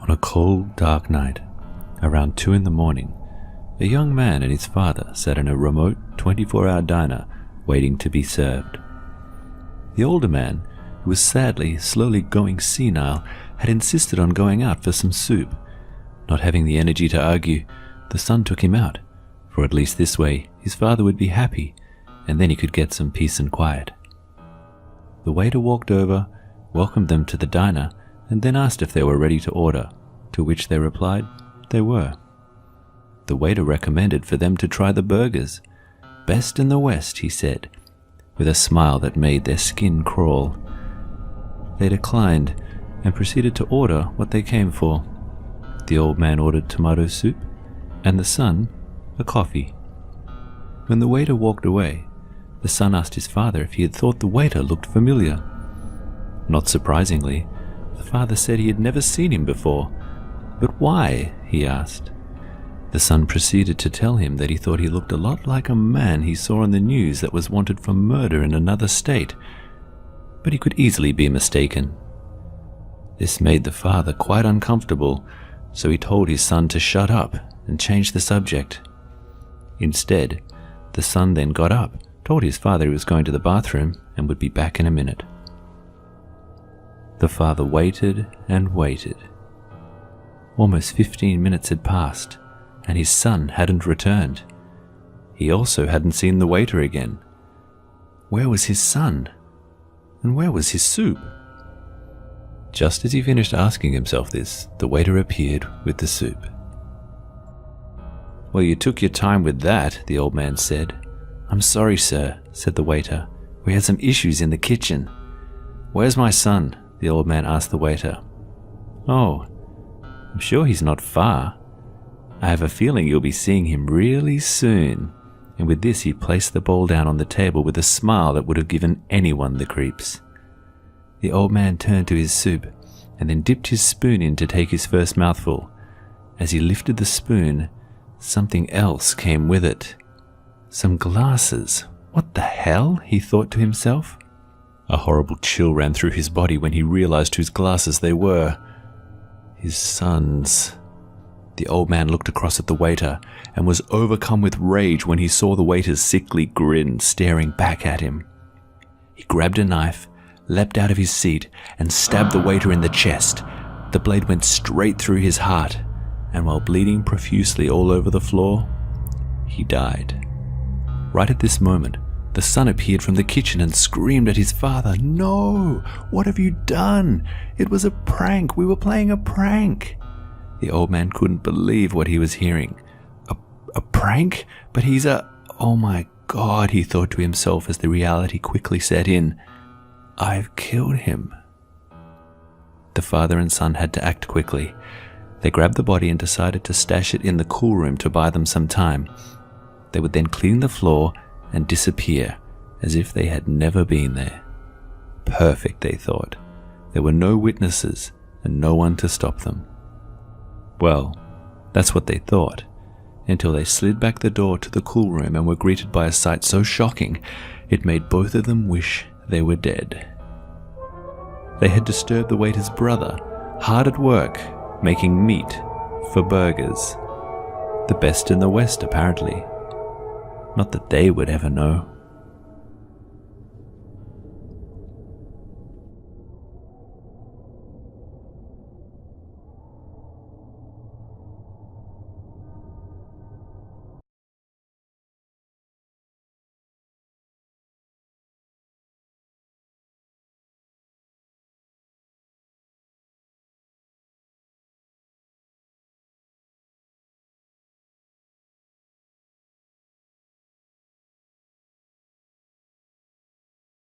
On a cold, dark night, around 2 a.m, a young man and his father sat in a remote 24-hour diner waiting to be served. The older man, who was sadly, slowly going senile, had insisted on going out for some soup. Not having the energy to argue, the son took him out, for at least this way his father would be happy, and then he could get some peace and quiet. The waiter walked over, welcomed them to the diner, and then asked if they were ready to order, to which they replied they were. The waiter recommended for them to try the burgers. Best in the West, he said, with a smile that made their skin crawl. They declined and proceeded to order what they came for. The old man ordered tomato soup, and the son a coffee. When the waiter walked away, the son asked his father if he had thought the waiter looked familiar. Not surprisingly, the father said he had never seen him before. But why? He asked. The son proceeded to tell him that he thought he looked a lot like a man he saw on the news that was wanted for murder in another state, but he could easily be mistaken. This made the father quite uncomfortable, so he told his son to shut up and change the subject. Instead, the son then got up, told his father he was going to the bathroom and would be back in a minute. The father waited and waited. Almost 15 minutes had passed, and his son hadn't returned. He also hadn't seen the waiter again. Where was his son? And where was his soup? Just as he finished asking himself this, the waiter appeared with the soup. "Well, you took your time with that," the old man said. "I'm sorry, sir," said the waiter. "We had some issues in the kitchen." "Where's my son?" the old man asked the waiter. "Oh, I'm sure he's not far. I have a feeling you'll be seeing him really soon." And with this he placed the bowl down on the table with a smile that would have given anyone the creeps. The old man turned to his soup and then dipped his spoon in to take his first mouthful. As he lifted the spoon, something else came with it. Some glasses. What the hell? He thought to himself. A horrible chill ran through his body when he realized whose glasses they were. His son's. The old man looked across at the waiter and was overcome with rage when he saw the waiter's sickly grin staring back at him. He grabbed a knife, leapt out of his seat, and stabbed the waiter in the chest. The blade went straight through his heart, and while bleeding profusely all over the floor, he died. Right at this moment, the son appeared from the kitchen and screamed at his father, "No! What have you done? It was a prank! We were playing a prank!" The old man couldn't believe what he was hearing. A prank? But he's oh my God, he thought to himself as the reality quickly set in. I've killed him. The father and son had to act quickly. They grabbed the body and decided to stash it in the cool room to buy them some time. They would then clean the floor and disappear as if they had never been there. Perfect, they thought. There were no witnesses and no one to stop them. Well, that's what they thought, until they slid back the door to the cool room and were greeted by a sight so shocking it made both of them wish they were dead. They had disturbed the waiter's brother, hard at work, making meat for burgers. The best in the West, apparently. Not that they would ever know.